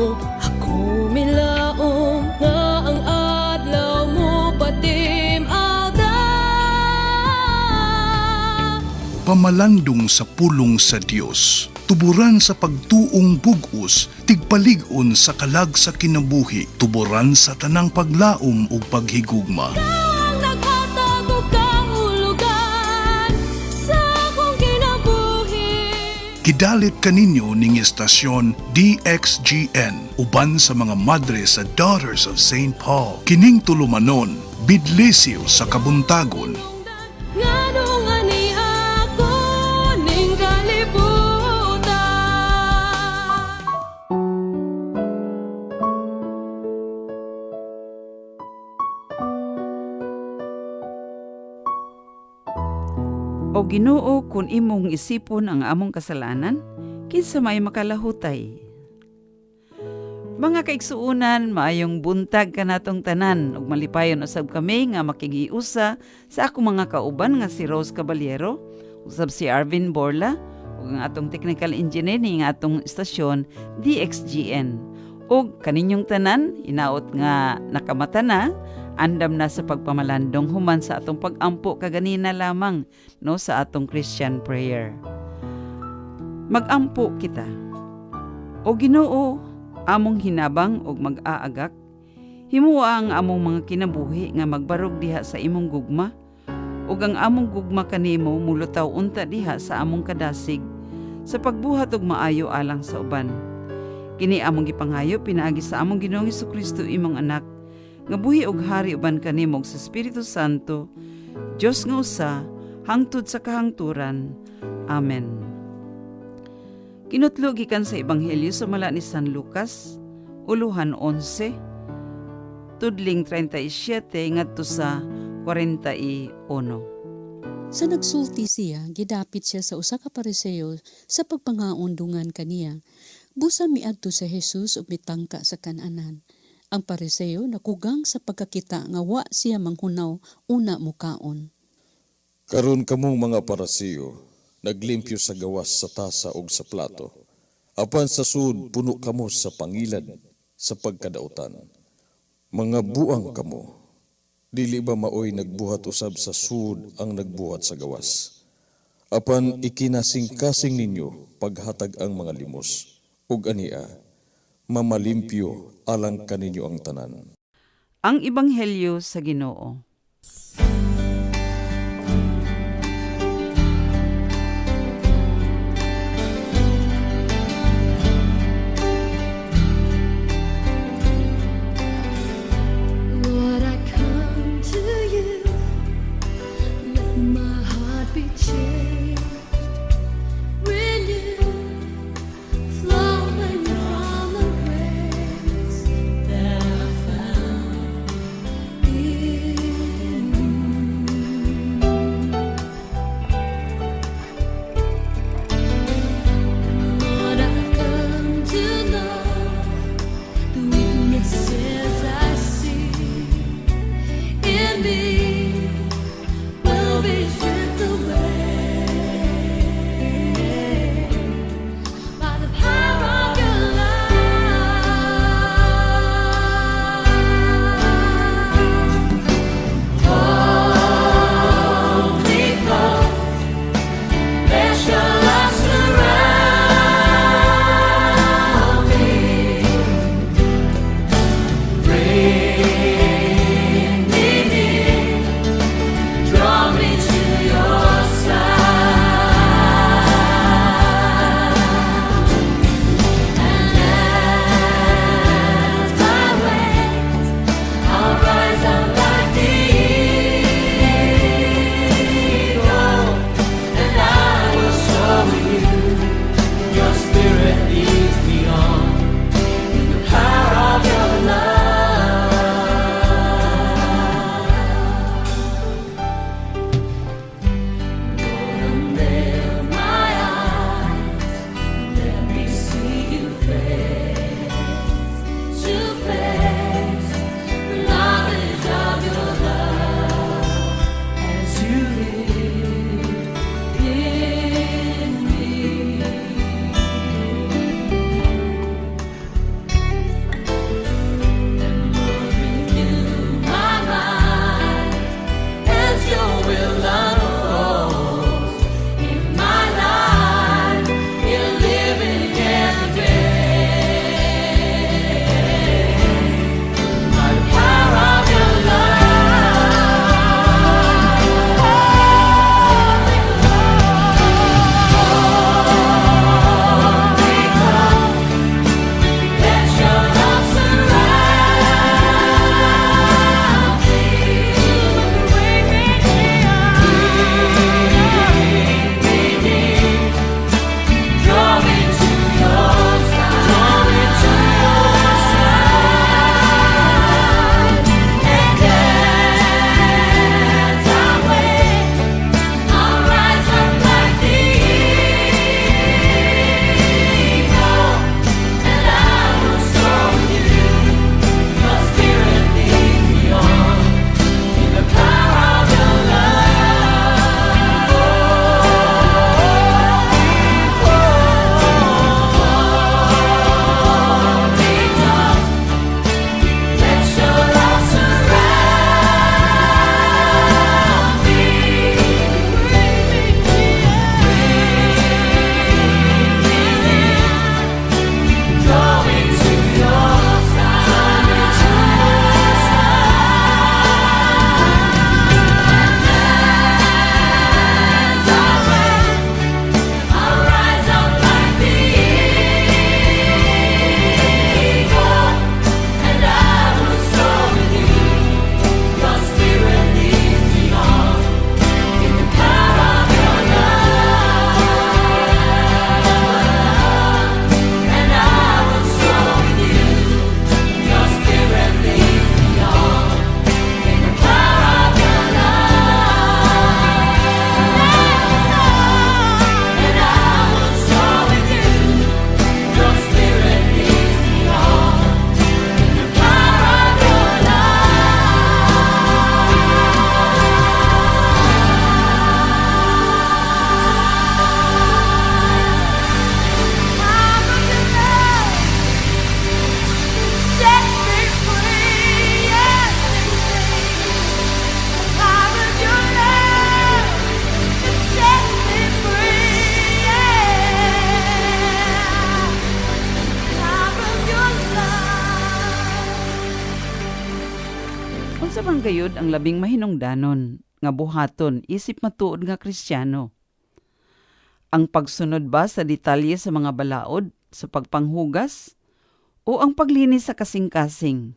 mo ako milaom nga ang adlaw mo patim alda. Pamalandong sa pulong sa Dios, tuburan sa pagtuong bug-os, tigpalig-on sa kalag sa kinabuhi, tuburan sa tanang paglaom ug paghigugma. Ang naghatag og kahulugan sa akong kinabuhi. Kidalit kaninyo ning estasyon DXGN uban sa mga madre sa Daughters of St. Paul. Kining tulumanon, bidlisiw sa kabuntagon. Nganong ani ako ning kalibutan. O Ginoo, kun imong isipon ang among kasalanan, kinsa may makalahutay. Mga kaigsuunan, maayong buntag kanatong tanan ug malipayon usab kami nga makigiusa sa akong mga kauban nga si Rose Caballero, usab si Arvin Borla, ug ang atong technical engineer ni nga atong istasyon DXGN. Ug kaninyong tanan, inaot nga nakamata na, andam na sa pagpamalandong human sa atong pag-ampo kaganina lamang no sa atong Christian prayer. Mag-ampo kita. O Ginoo, among hinabang og mag-aagak, himuwa ang among mga kinabuhi nga magbarog diha sa imong gugma, ug ang among gugma kanimo mulutaw unta diha sa among kadasig sa pagbuhat og maayo alang sa uban. Kini among gipangayo pinaagi sa among Ginoong Hesukristo imong anak, nga buhi og hari uban kanimo sa Espiritu Santo, Dios nga usa, hangtod sa kahangturan. Amen. Kinutlo gikan sa Ebanghelyo sumala ni San Lucas, uluhan 11, tudling 37 ngadto sa 41. Sa nagsulti siya, gidapit siya sa usa ka Pariseo sa pagpangaundungan kaniya. Busa miadto sa Jesus ug mitangka sa kananan. Ang Pariseo nakugang sa pagkakita nga wa siya manghunaw una mukaon. Karon kamong mga Pariseo, naglimpyo sa gawas sa tasa ug sa plato. Apan sa sud puno kamo sa pangilad sa pagkadautan. Mga buang kamo, dili ba maoy nagbuhat usab sa sud ang nagbuhat sa gawas? Apan ikinasing-kasing ninyo paghatag ang mga limos. Ug ania, mamalimpyo alang kaninyo ang tanan. Ang Ebanghelyo sa Ginoo. Lord, I come to you. Let my heart be changed. Renewed, flowing from the grace that I found in Unsa man gayud ang labing mahinungdanon nga buhaton isip matuod nga Kristiyano? Ang pagsunod ba sa detalye sa mga balaod sa pagpanghugas o ang paglinis sa kasing-kasing?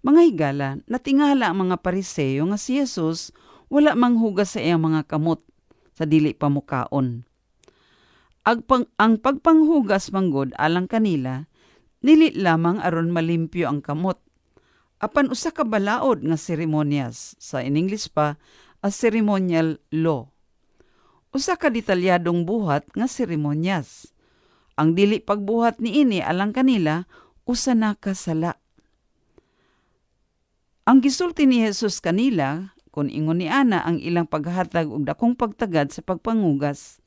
Mga higala, natingala ang mga Pariseo nga si Jesus wala manghugas sa iyang mga kamot sa dili pamukaon. Ang pagpanghugas manggod alang kanila, dili lamang aron malimpyo ang kamot. Apan usa ka balaod nga seremonyas, sa in English pa, a ceremonial law. Usa ka detalyadong buhat nga seremonyas. Ang dili pagbuhat niini alang kanila, usa na kasala. Ang gisulti ni Jesus kanila, kung ingon ni ana ang ilang paghatag og dakong pagtagad sa pagpangugas,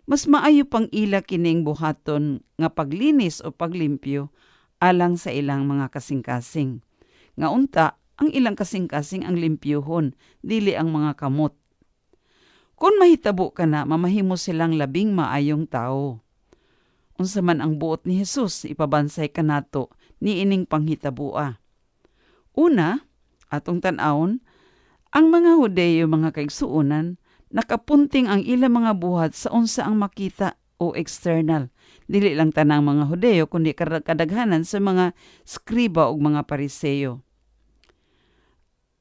mas maayo pang ila kining buhaton nga paglinis o paglimpyo alang sa ilang mga kasing-kasing. Nga unta, ang ilang kasing-kasing ang limpyohon, dili ang mga kamot. Kung mahitabo ka na, mamahimo silang labing maayong tao. Unsa man ang buot ni Jesus, ipabansay ka nato ni ining panghitabua. Una, atong tan-awon, ang mga Hudeyo mga kaigsuonan, nakapunting ang ilang mga buhat sa unsa ang makita o external. Dili lang tanang mga Hudeyo, kundi kadaghanan sa mga skriba o mga Pariseo.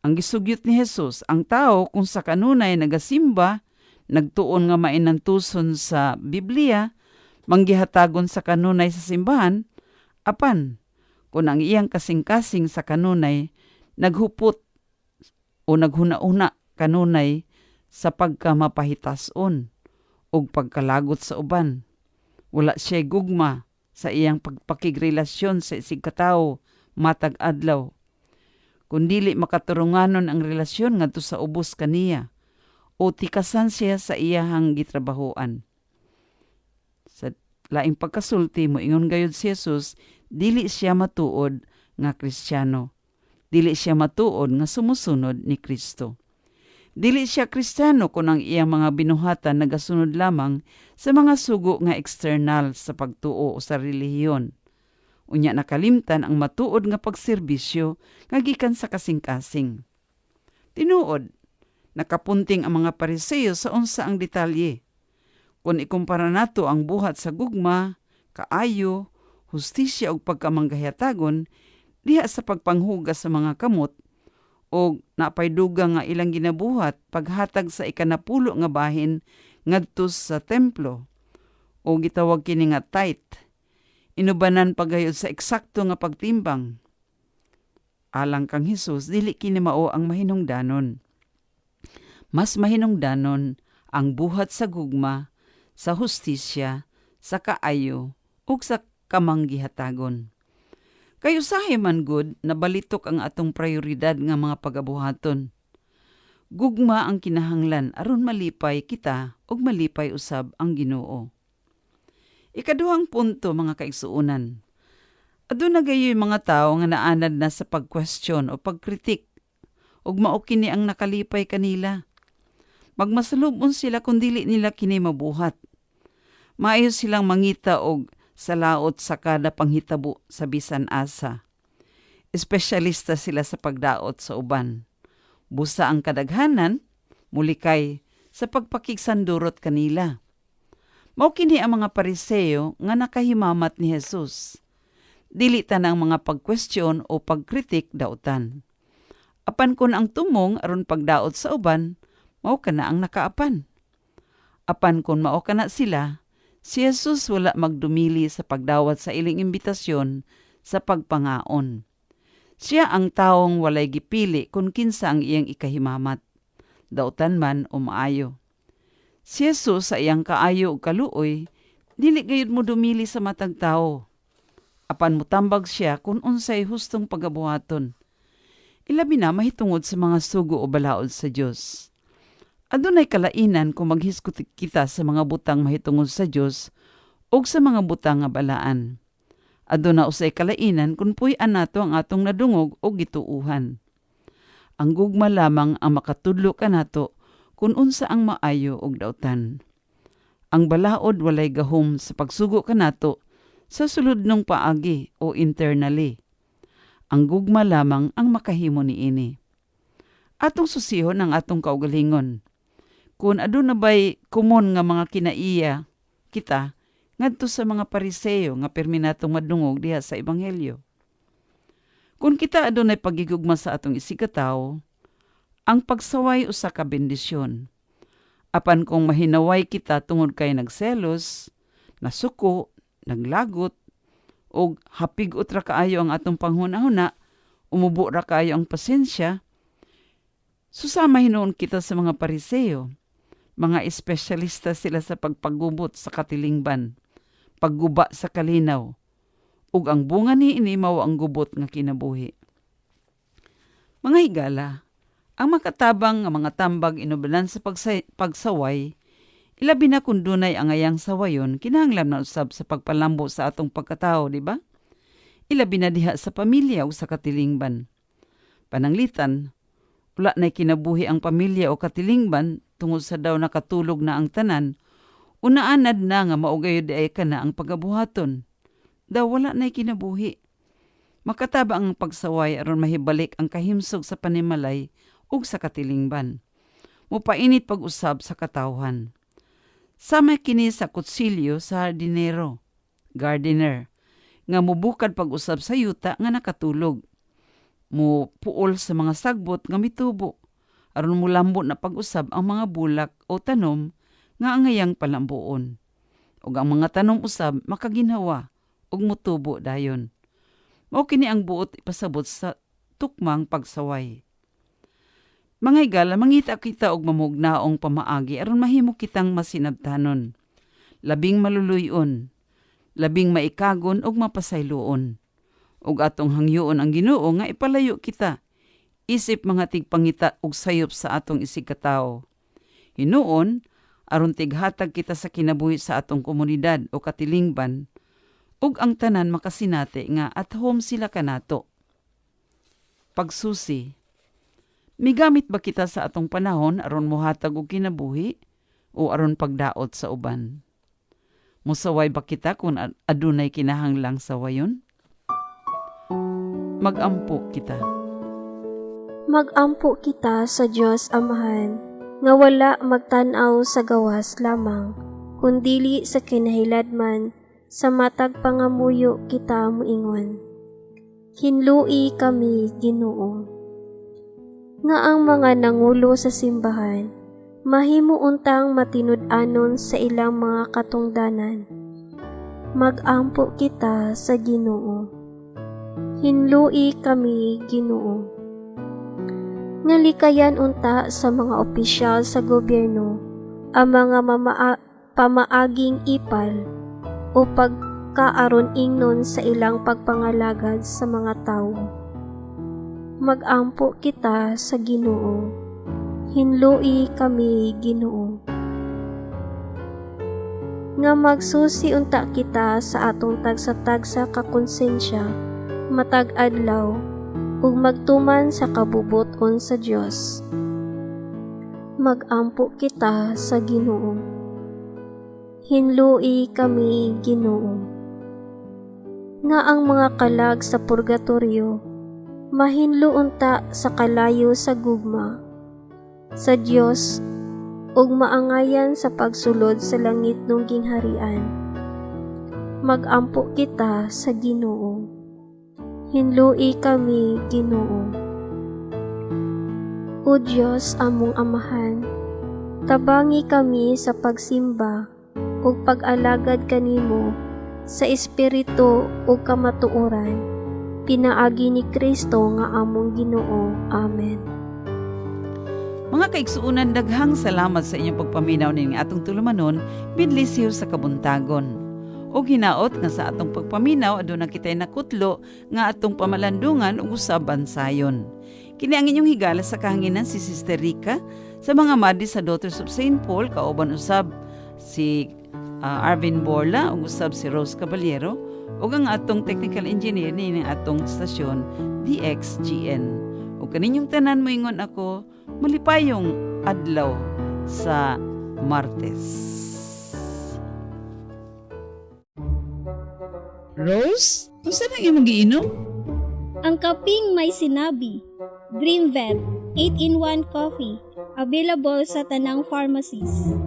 Ang gisugyot ni Jesus, ang tao kung sa kanunay nagasimba, nagtuon nga mainantuson sa Biblia, manggihatagon sa kanunay sa simbahan, apan, kung ang iyang kasing-kasing sa kanunay, naghupot o naghuna-una kanunay sa pagkamapahitason o pagkalagot sa uban. Wala siya gugma sa iyang pagpakigrelasyon sa isig katao matag adlaw. Kundili makaturunganon ang relasyon ngadto sa ubos kaniya o tikasan siya sa iyahang gitrabahoan. Sa laing pagkasulti mo ingon gayud si Jesus, dili siya matuod nga Kristiyano. Dili siya matuod nga sumusunod ni Kristo. Dili siya Kristiyano kung ang iyang mga binuhatan nagasunod lamang sa mga sugo nga external sa pagtuo o sa relihiyon. Unya nakalimtan ang matuod nga pagserbisyo nga gikan sa kasing-kasing. Tinuod, nakapunting ang mga Pariseo sa unsa ang detalye. Kung ikumpara nato ang buhat sa gugma, kaayo, hustisya ug pagkamanggahiyatagon diha sa pagpanghugas sa mga kamot, o napayduga nga ilang ginabuhat paghatag sa ikanapulo nga bahin ngadto sa templo o gitawag kini nga tithe. Inubanan pagayod sa eksakto nga pagtimbang. Alang kang Hesus, dili kini mao ang mahinungdanon. Mas mahinungdanon ang buhat sa gugma, sa hustisya, sa kaayo ug sa kamanggihatagon. Kayo sahi man gud, nabalitok ang atong prioridad nga mga pagabuhaton. Gugma ang kinahanglan aron malipay kita ug malipay usab ang Ginoo. Ikaduhang punto mga kaigsuonan. Aduna gayoy mga tawo nga naanad na sa pag-question o pagkritik ug mao kini ang nakalipay kanila. Magmasalubon sila kung dili nila kini mabuhat. Maayo silang mangita og sa laot sa kada panghitabo sa bisan asa. Espesyalista sila sa pagdaot sa uban. Busa ang kadaghanan, mulikay sa pagpakigsandurot kanila. Mao kini ang mga Pariseo nga nakahimamat ni Jesus. Dili tanang mga pagkwestiyon o pagkritik daotan. Apan kun ang tumong aron pagdaot sa uban, mao kana ang nakaapan. Apan kun mao kana sila, si Jesus wala magdumili sa pagdawat sa iling imbitasyon sa pagpangaon. Siya ang taong walay gipili kung kinsa ang iyang ikahimamat, dautan man o maayo. Si Jesus sa iyang kaayo ug kaluoy, dili gayud mo dumili sa matag tao. Apan mutambag siya kung unsay hustong pagabuhaton. Ilabi na mahitungod sa mga sugo o balaod sa Dios. Adunay kalainan kung maghiskot kita sa mga butang mahitungod sa Dios o sa mga butang nga balaan. Aduna usay kalainan kung puy-an nato ang atong nadungog o gituuhan. Ang gugma lamang ang makatudlo kanato kung unsa ang maayo og dautan. Ang balaod walay gahom sa pagsugo kanato sa sulod ng paagi o internally. Ang gugma lamang ang makahimo niini. Atong susihon ang atong kaugalingon. Kung aduna ba'y kumon nga mga kinaiya kita, ngadto sa mga Pariseo nga pirmi natong madungog diha sa Ebanghelyo. Kung kita adunay pagigugma sa atong isigataw, ang pagsaway usa ka bendisyon. Apan kung mahinaway kita tungod kay nagselos, nasuko, naglagot, o hapig-ot ra kaayo ang atong panghuna-huna, umubo ra kaayo ang pasensya, susama hinuon kita sa mga Pariseo. Mga espesyalista sila sa pagpagubot sa katilingban, pagguba sa kalinaw, ug ang bunga niini mao ang gubot nga kinabuhi. Mga higala, ang makatabang nga mga tambag inubalan sa pagsaway, ilabi na kung dunay angayang sawayon, kinahanglan na usab sa pagpalambo sa atong pagkatao, di ba? Ilabi na diha sa pamilya o sa katilingban. Pananglitan, wala na'y kinabuhi ang pamilya o katilingban tungod sa daw nakatulog na ang tanan, unaanad na nga maugayo di ay ka na ang pagabuhaton. Daw wala na'y kinabuhi. Makataba ang pagsaway aron mahibalik ang kahimsog sa panimalay ug sa katilingban. Mupainit pag-usab sa katawhan. Sama kini sa kutsilyo sa gardener, nga mubukad pag-usab sa yuta nga nakatulog. Mo puol sa mga sagbot nga mitubo, aron mulambo na pag-usab ang mga bulak o tanom nga angayang palambuon. Ug ang mga tanom usab makaginhawa ug mutubo dayon. Mao kini ang buot ipasabot sa tukmang pagsaway. Mga higala, mangita kita og mamugnaong pamaagi aron mahimo kitang masinabtanon, labing maluluyon, labing maikagon ug mapasayloon. Ug atong hangyoon ang Ginoo nga ipalayo kita, isip mga tigpangita ug sayop sa atong isigkatawo. Hinuon, aron tighatag kita sa kinabuhi sa atong komunidad o katilingban, ug ang tanan makasinati nga at home sila kanato. Pagsusi. Migamit ba kita sa atong panahon aron mohatag og kinabuhi o aron pagdaot sa uban? Musaway ba kita kung adunay kinahanglang sawayon? Magampo kita. Magampo kita sa Dios Amahan, nga wala magtan-aw sa gawas lamang, kundili sa kinahiladman, sa matag pangamuyo kita moingon. Hinlui kami, Ginoo. Nga ang mga nangulo sa simbahan, mahimuuntang matinud-anon sa ilang mga katungdanan. Magampo kita sa Ginoo. Hinlui kami, Ginoo. Ngalikayan unta sa mga opisyal sa gobyerno, ang mga pamaaging ipal o pagkaaron ingnon sa ilang pagpangalagad sa mga tao. Magampo kita sa Ginoo. Hinlui kami, Ginoo. Nga magsusi unta kita sa atong tagsa-tagsa kakonsensya, matag adlaw, ug magtuman sa kabubuton sa Dios. Magampo kita sa Ginoo. Hinlui kami, Ginoo. Nga ang mga kalag sa purgatoryo, mahinluunta sa kalayo sa gugma, sa Dios, ug maangayan sa pagsulod sa langit ng gingharian. Magampo kita sa Ginoo. Hinlui kami, Ginoo. O Dios among Amahan, tabangi kami sa pagsimba ug pag-alagad kanimo sa espiritu ug kamatuoran. Pinaagi ni Kristo nga among Ginoo. Amen. Mga kaigsuunan, daghang salamat sa inyong pagpaminaw ning atong tulumanon, bidlisiw sa kabuntagon. O hinaot nga sa atong pagpaminaw, aduna kitay nakutlo nga atong pamalandungan ug usaban sayon. Kini ang inyong higala sa kahanginan si Sister Rica, sa mga madi sa Daughters of St. Paul, kauban usab si Arvin Borla, ug usab si Rose Caballero, ug ang atong technical engineer ni atong stasyon DXGN. Ug kaninyong tanan moingon ako, malipayong adlaw sa Martes. Rose, unsa na imong giinom? Ang kaping may sinabi, Dreamvet 8-in-1 coffee, available sa tanang pharmacies.